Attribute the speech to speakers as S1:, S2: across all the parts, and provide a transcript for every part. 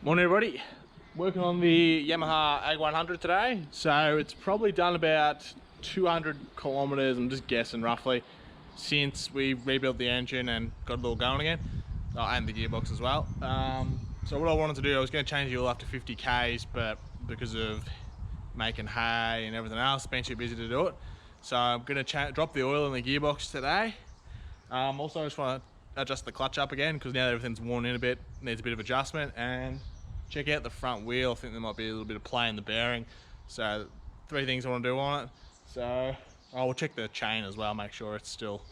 S1: Morning everybody, working on the Yamaha AG100 today. So it's probably done about 200 kilometers, I'm just guessing roughly, since we rebuilt the engine and got it all going again. And the gearbox as well. So what I wanted to do, I was going to change the oil after 50 Ks, but because of making hay and everything else, been too busy to do it. So I'm going to drop the oil in the gearbox today. Also I just want to adjust the clutch up again, because now that everything's worn in a bit, needs a bit of adjustment. And check out the front wheel. I think there might be a little bit of play in the bearing. So 3 things I want to do on it. So I will check the chain as well, make sure it's still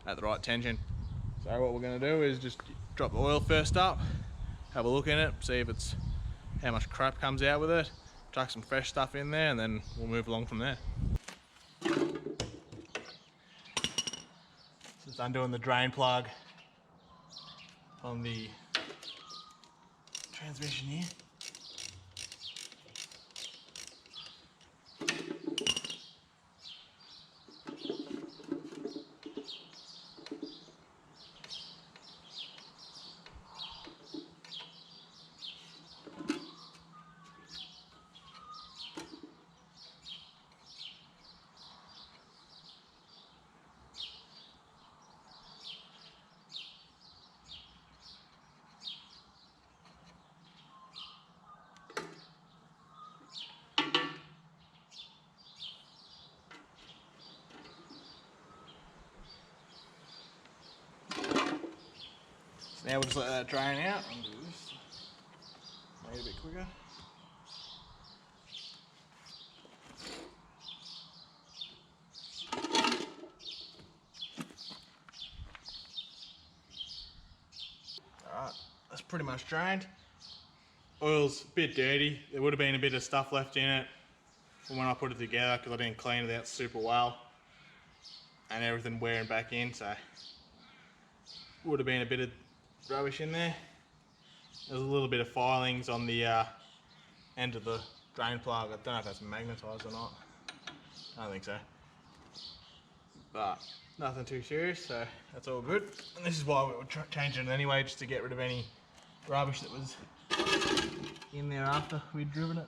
S1: at the right tension. So what we're going to do is just drop the oil first up, have a look in it, see if it's how much crap comes out with it, chuck some fresh stuff in there, and then we'll move along from there. Just undoing the drain plug on the transmission here. Now we'll just let that drain out and do this. Make it a bit quicker. Alright, that's pretty much drained. Oil's a bit dirty. There would have been a bit of stuff left in it from when I put it together, because I didn't clean it out super well. And everything wearing back in, so would have been a bit of rubbish in there. There's a little bit of filings on the end of the drain plug. I don't know if that's magnetised or not. I don't think so. But nothing too serious, so that's all good. And this is why we were changing it anyway, just to get rid of any rubbish that was in there after we'd driven it.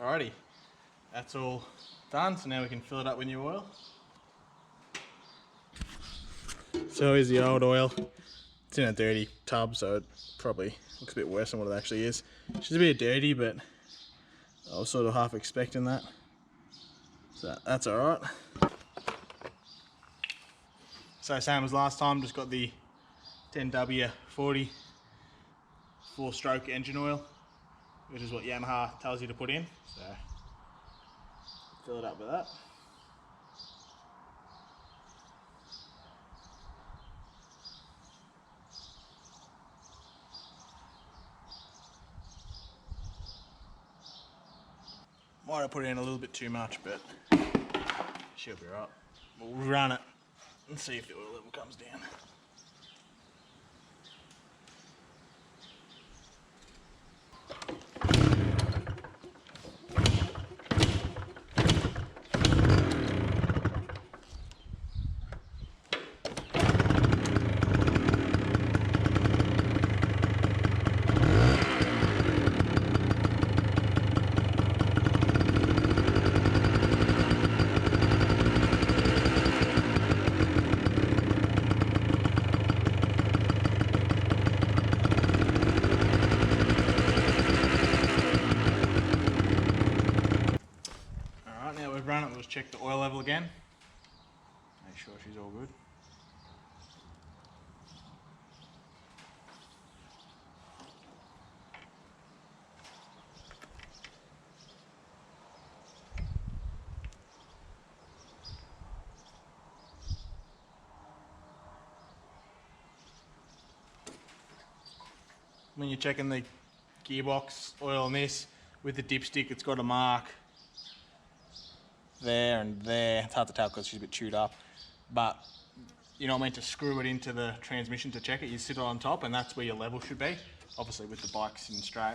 S1: Alrighty, that's all done, so now we can fill it up with new oil. So here's the old oil. It's in a dirty tub, so it probably looks a bit worse than what it actually is. It's just a bit dirty, but I was sort of half expecting that. So that's alright. So same as last time, just got the 10W40 4-stroke engine oil, which is what Yamaha tells you to put in. So fill it up with that. Might have put in a little bit too much, but she'll be right. We'll run it and see if the oil level comes down. Run it, we'll just check the oil level again. Make sure she's all good. When you're checking the gearbox oil on this, with the dipstick, it's got a mark there and there. It's hard to tell because she's a bit chewed up, but you're not meant to screw it into the transmission to check it. You sit it on top, and that's where your level should be, obviously with the bike sitting straight.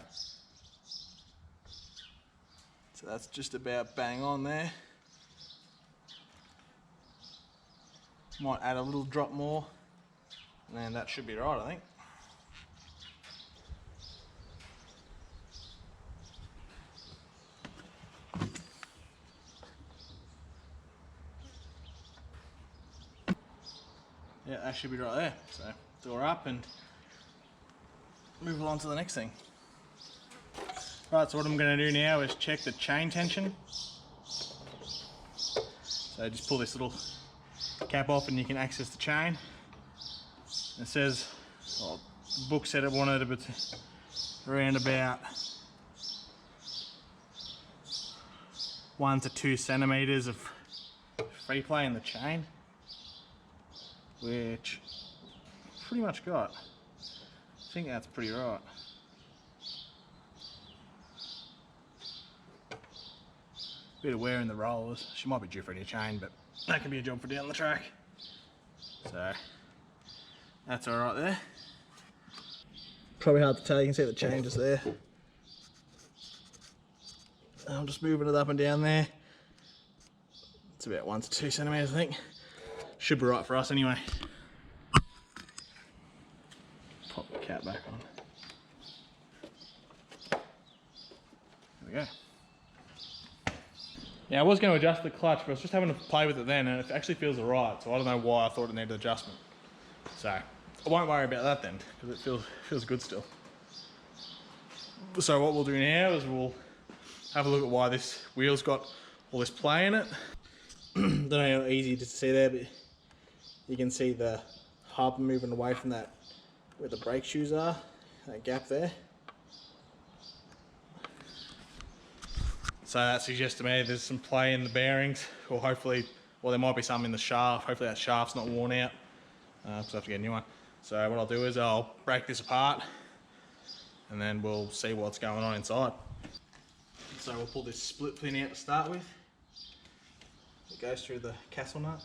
S1: So that's just about bang on there. Might add a little drop more, and then that should be right, I think. Yeah, that should be right there. So door up and move on to the next thing. Right, so what I'm going to do now is check the chain tension. So just pull this little cap off and you can access the chain. It says, well, the book said it wanted a bit around about 1 to 2 centimeters of free play in the chain, which pretty much got. I think that's pretty right. Bit of wear in the rollers. She might be due for a new chain, but that can be a job for down the track. So that's all right there. Probably hard to tell, you can see the chain just there. I'm just moving it up and down there. It's about 1 to 2 centimeters, I think. Should be right for us anyway. Pop the cap back on. There we go. Yeah, I was going to adjust the clutch, but I was just having to play with it then, and it actually feels alright, so I don't know why I thought it needed adjustment. So, I won't worry about that then, because it feels good still. So what we'll do now is we'll have a look at why this wheel's got all this play in it. Don't know how easy it is to see there, but you can see the hub moving away from that, where the brake shoes are, that gap there. So that suggests to me there's some play in the bearings, or hopefully, well, there might be some in the shaft. Hopefully that shaft's not worn out, because I have to get a new one. So what I'll do is I'll break this apart, and then we'll see what's going on inside. So we'll pull this split pin out to start with. It goes through the castle nut.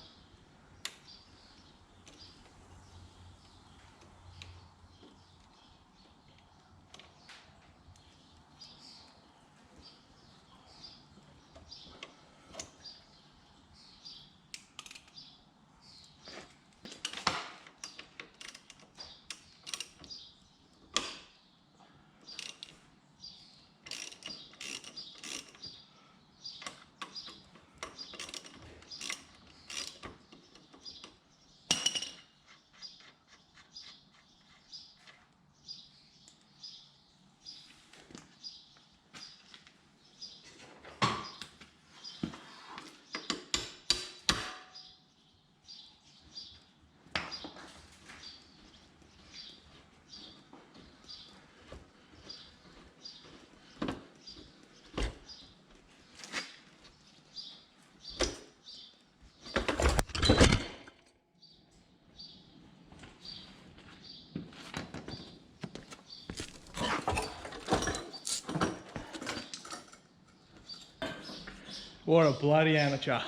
S1: What a bloody amateur. I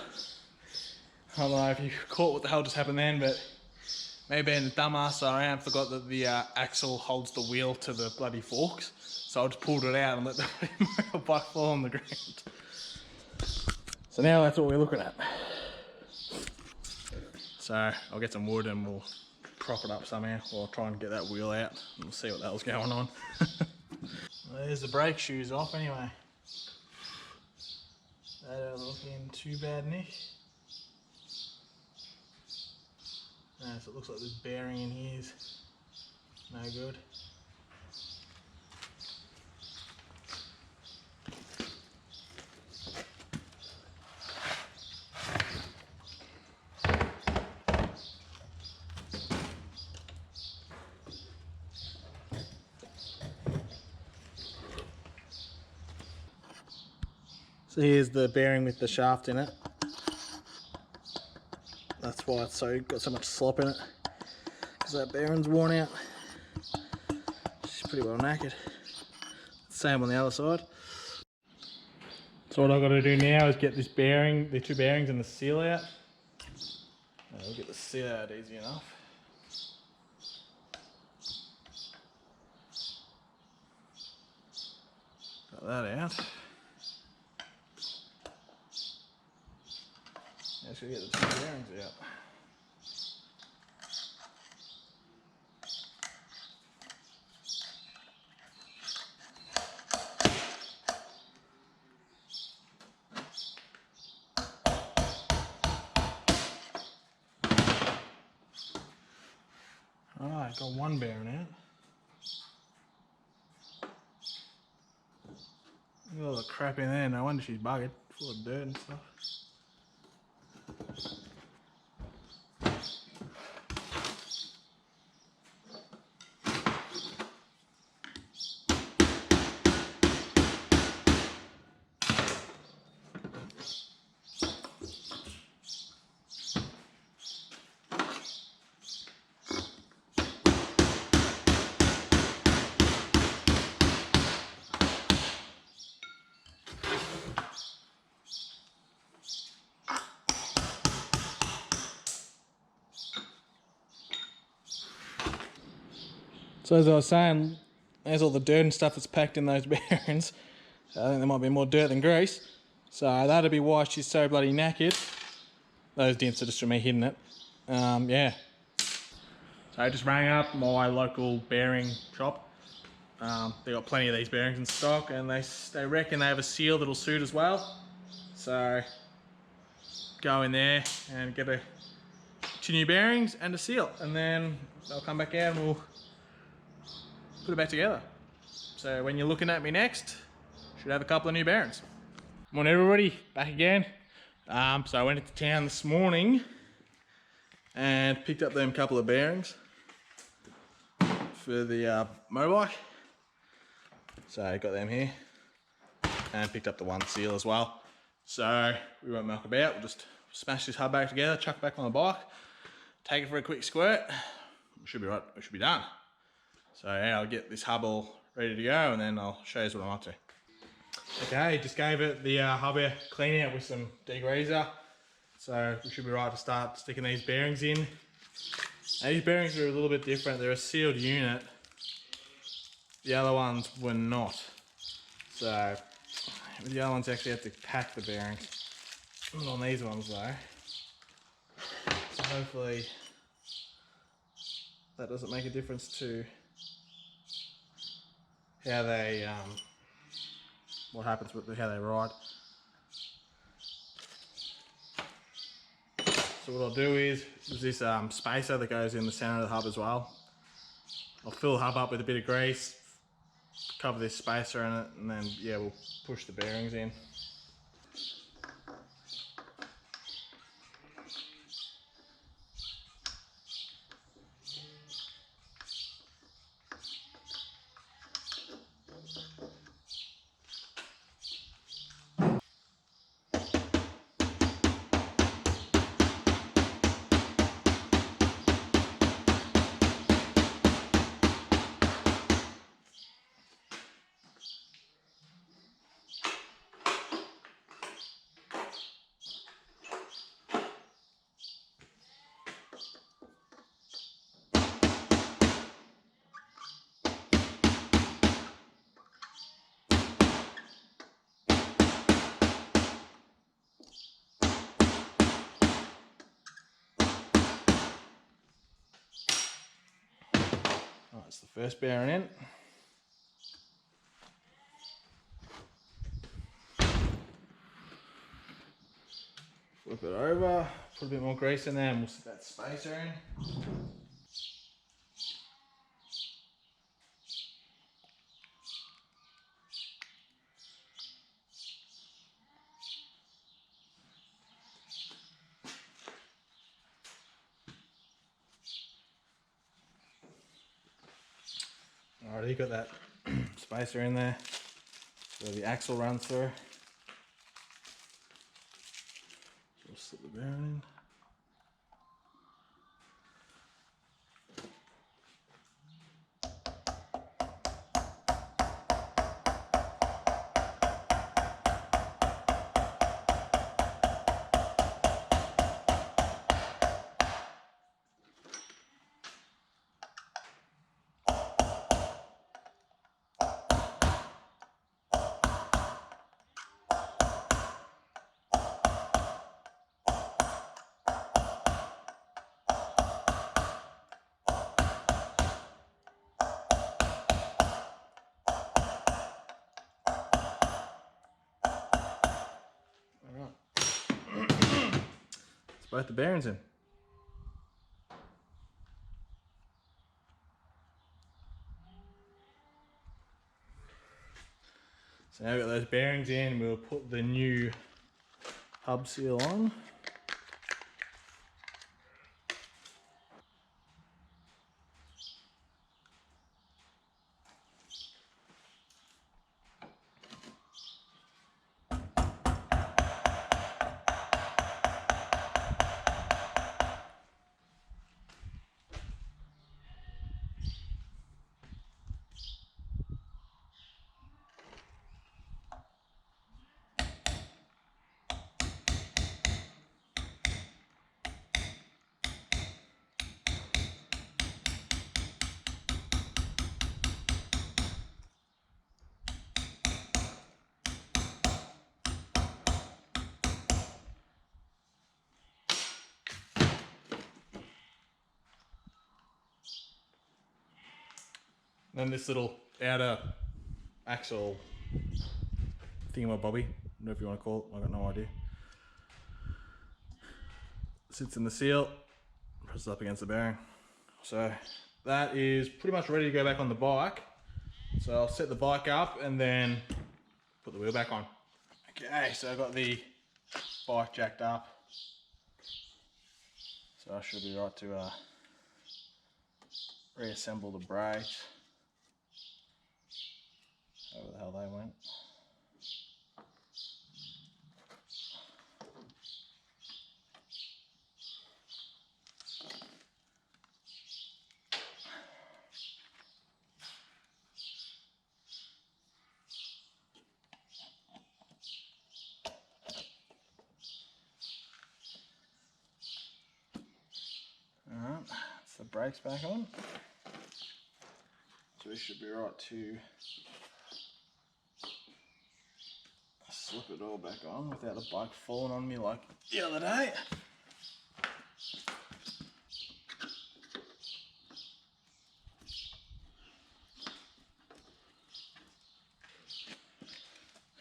S1: don't know if you caught what the hell just happened then, but maybe being the dumbass that I am, forgot that the axle holds the wheel to the bloody forks. So I just pulled it out and let the motorbike fall on the ground. So now that's what we're looking at. So I'll get some wood and we'll prop it up somehow, or try and get that wheel out and we'll see what the hell's going on. Well, there's the brake shoes off anyway. They don't look in too bad, Nick. So it looks like this bearing in here is no good. So here's the bearing with the shaft in it. That's why it's got so much slop in it, because that bearing's worn out. It's pretty well knackered. Same on the other side. So what I've got to do now is get this bearing, the two bearings and the seal out. We'll get the seal out easy enough. Got that out. to get the two bearings out. Alright, got one bearing out. Look at all the crap in there, no wonder she's buggered, full of dirt and stuff. So as I was saying, there's all the dirt and stuff that's packed in those bearings. I think there might be more dirt than grease. So that'd be why she's so bloody knackered. Those dents are just from me hitting it. Yeah. So I just rang up my local bearing shop. They got plenty of these bearings in stock, and they reckon they have a seal that'll suit as well. So go in there and get two new bearings and a seal, and then they'll come back out and we'll put it back together. So when you're looking at me next, should have a couple of new bearings. Morning everybody, back again. So I went into town this morning and picked up them couple of bearings for the motorbike. So I got them here and picked up the one seal as well. So we won't muck about, we'll just smash this hub back together, chuck it back on the bike, take it for a quick squirt. We should be right, we should be done. So yeah, I'll get this hub all ready to go and then I'll show you what I'm up to. Okay, just gave it the hub clean out with some degreaser. So we should be right to start sticking these bearings in. Now, these bearings are a little bit different. They're a sealed unit. The other ones were not. So the other ones actually have to pack the bearings. Not on these ones though. So hopefully that doesn't make a difference to how they, what happens with how they ride. So what I'll do is, there's this spacer that goes in the center of the hub as well. I'll fill the hub up with a bit of grease, cover this spacer in it, and then yeah, we'll push the bearings in. That's the first bearing in. Flip it over, put a bit more grease in there and we'll stick that spacer in. Alrighty, got that spacer in there where the axle runs through. So we'll slip the bearing in. both the bearings in. So now we've got those bearings in, we'll put the new hub seal on. Then this little outer axle thingamabobby, whatever you want to call it, I got no idea. Sits in the seal, presses up against the bearing. So that is pretty much ready to go back on the bike. So I'll set the bike up and then put the wheel back on. Okay, so I've got the bike jacked up. So I should be right to reassemble the brakes. Where the hell they went. Alright, that's the brakes back on. So we should be right to slip it all back on without the bike falling on me like the other day.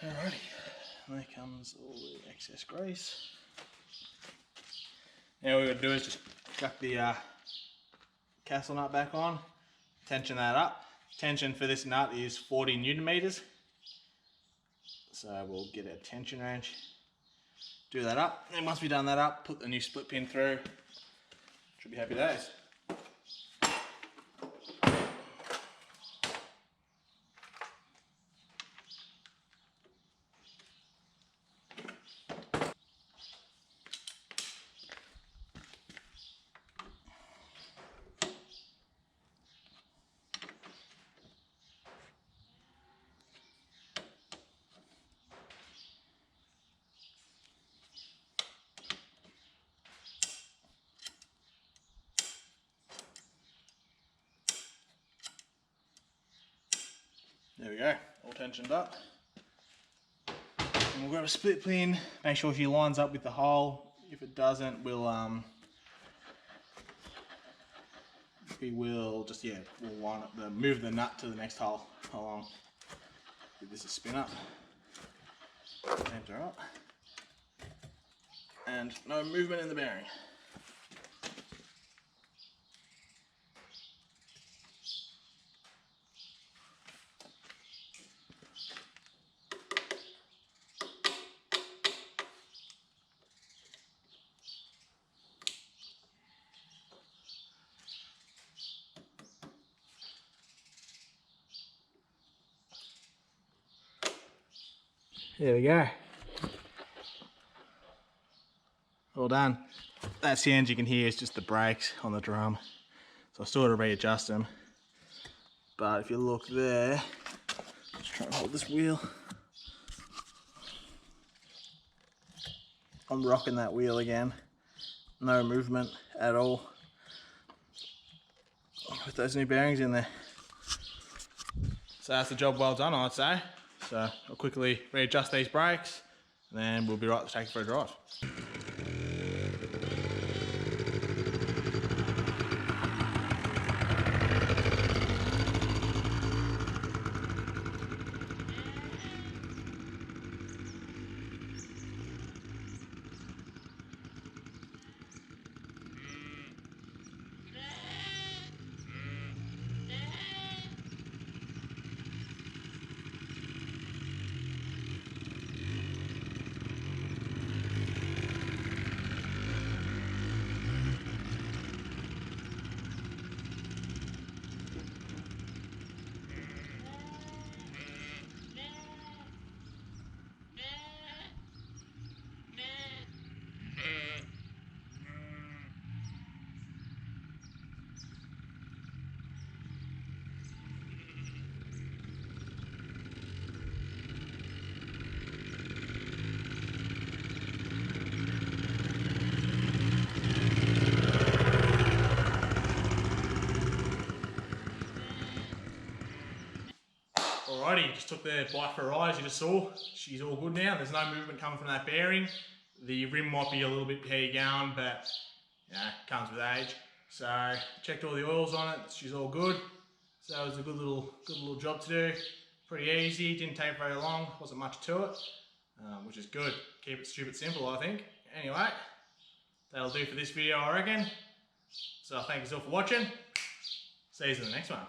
S1: Alrighty, there comes all the excess grease. Now what we're going to do is just chuck the castle nut back on, tension that up. Tension for this nut is 40 Newton meters. So we'll get our tension wrench, do that up, and once we've done that up, put the new split pin through. Should be happy days. There we go, all tensioned up. And we'll grab a split pin, make sure she lines up with the hole. If it doesn't, we'll just, we'll line up move the nut to the next hole along. Give this a spin up. Center up. And no movement in the bearing. There we go. All done. That sound you can hear is just the brakes on the drum. So I still got to readjust them. But if you look there, just trying to hold this wheel. I'm rocking that wheel again. No movement at all. With those new bearings in there. So that's the job well done, I'd say. So I'll quickly readjust these brakes and then we'll be right to take it for a drive. Alrighty, just took the bike for a ride as you just saw. She's all good now. There's no movement coming from that bearing. The rim might be a little bit pegged going, but comes with age. So checked all the oils on it. She's all good. So it was a good little job to do. Pretty easy. Didn't take very long. Wasn't much to it, which is good. Keep it stupid simple, I think. Anyway, that'll do for this video, I reckon. So thank you all for watching. See you in the next one.